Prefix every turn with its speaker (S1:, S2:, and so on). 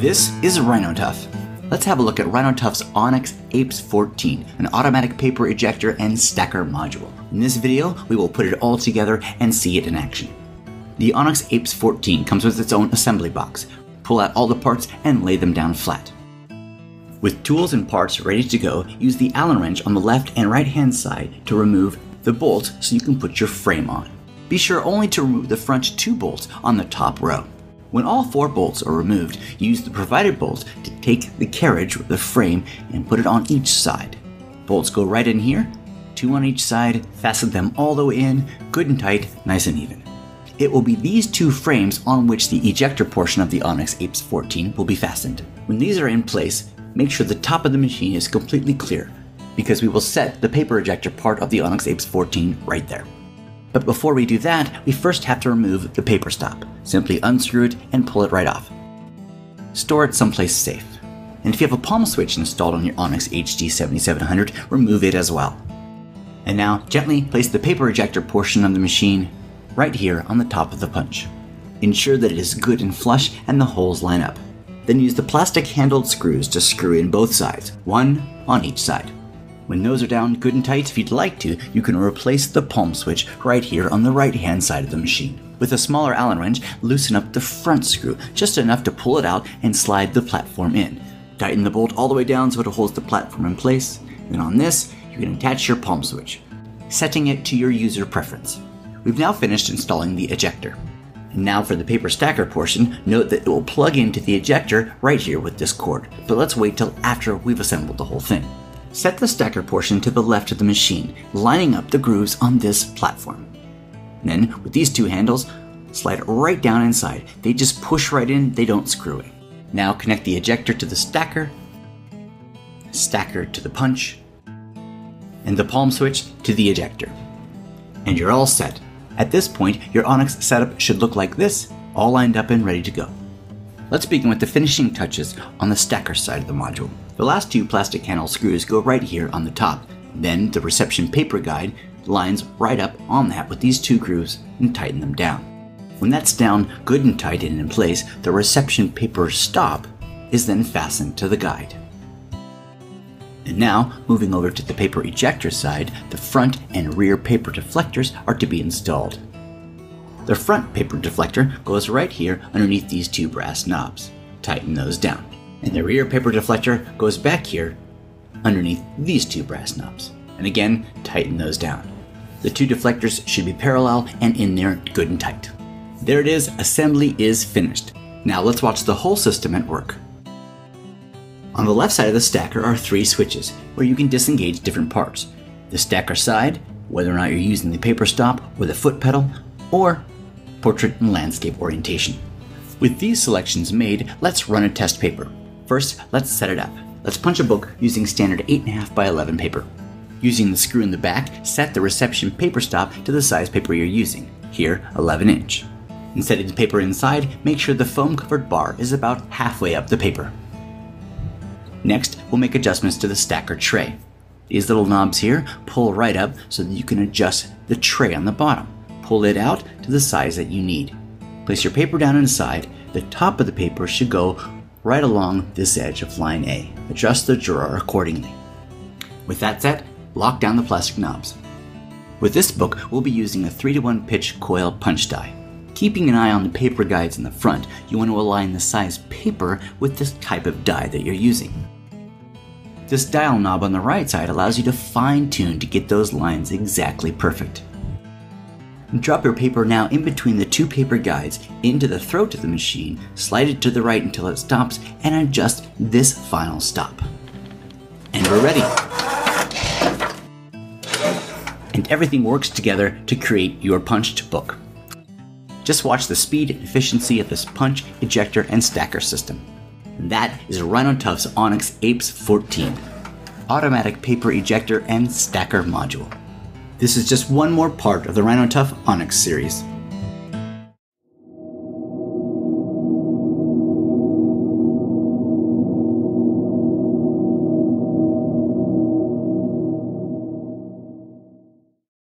S1: This is RhinoTough. Let's have a look at RhinoTough's ONYX APES14, an automatic paper ejector and stacker module. In this video, we will put it all together and see it in action. The ONYX APES14 comes with its own assembly box. Pull out all the parts and lay them down flat. With tools and parts ready to go, use the Allen wrench on the left and right hand side to remove the bolts so you can put your frame on. Be sure only to remove the front 2 bolts on the top row. When all 4 bolts are removed, use the provided bolts to take the carriage or the frame and put it on each side. Bolts go right in here, 2 on each side, fasten them all the way in, good and tight, nice and even. It will be these 2 frames on which the ejector portion of the ONYX APES14 will be fastened. When these are in place, make sure the top of the machine is completely clear, because we will set the paper ejector part of the ONYX APES14 right there. But before we do that, we first have to remove the paper stop. Simply unscrew it and pull it right off. Store it someplace safe. And if you have a palm switch installed on your ONYX HD7700, remove it as well. And now gently place the paper ejector portion of the machine right here on the top of the punch. Ensure that it is good and flush and the holes line up. Then use the plastic handled screws to screw in both sides, 1 on each side. When those are down good and tight, if you'd like to, you can replace the palm switch right here on the right hand side of the machine. With a smaller Allen wrench, loosen up the front screw, just enough to pull it out and slide the platform in. Tighten the bolt all the way down so it holds the platform in place. Then on this, you can attach your palm switch, setting it to your user preference. We've now finished installing the ejector. And now for the paper stacker portion, note that it will plug into the ejector right here with this cord, but let's wait till after we've assembled the whole thing. Set the stacker portion to the left of the machine, lining up the grooves on this platform. Then, with these 2 handles, slide right down inside. They just push right in, they don't screw in. Now connect the ejector to the stacker to the punch, and the palm switch to the ejector. And you're all set. At this point, your ONYX setup should look like this, all lined up and ready to go. Let's begin with the finishing touches on the stacker side of the module. The last 2 plastic handle screws go right here on the top. Then the reception paper guide lines right up on that with these 2 grooves and tighten them down. When that's down good and tight and in place, the reception paper stop is then fastened to the guide. And now, moving over to the paper ejector side, the front and rear paper deflectors are to be installed. The front paper deflector goes right here underneath these 2 brass knobs. Tighten those down. And the rear paper deflector goes back here underneath these 2 brass knobs. And again, tighten those down. The 2 deflectors should be parallel and in there good and tight. There it is, assembly is finished. Now let's watch the whole system at work. On the left side of the stacker are 3 switches where you can disengage different parts. The stacker side, whether or not you're using the paper stop or the foot pedal, or portrait and landscape orientation. With these selections made, let's run a test paper. First, let's set it up. Let's punch a book using standard 8.5 by 11 paper. Using the screw in the back, set the reception paper stop to the size paper you're using, here 11 inch. In setting the paper inside, make sure the foam covered bar is about halfway up the paper. Next, we'll make adjustments to the stacker tray. These little knobs here pull right up so that you can adjust the tray on the bottom. Pull it out to the size that you need. Place your paper down inside. The top of the paper should go right along this edge of line A. Adjust the drawer accordingly. With that set, lock down the plastic knobs. With this book, we'll be using a 3-to-1 pitch coil punch die. Keeping an eye on the paper guides in the front, you want to align the size paper with this type of die that you're using. This dial knob on the right side allows you to fine-tune to get those lines exactly perfect. Drop your paper now in between the 2 paper guides into the throat of the machine, slide it to the right until it stops, and adjust this final stop. And we're ready! And everything works together to create your punched book. Just watch the speed and efficiency of this punch, ejector, and stacker system. And that is RhinoTough's ONYX APES14, automatic paper ejector and stacker module. This is just one more part of the RhinoTough ONYX series.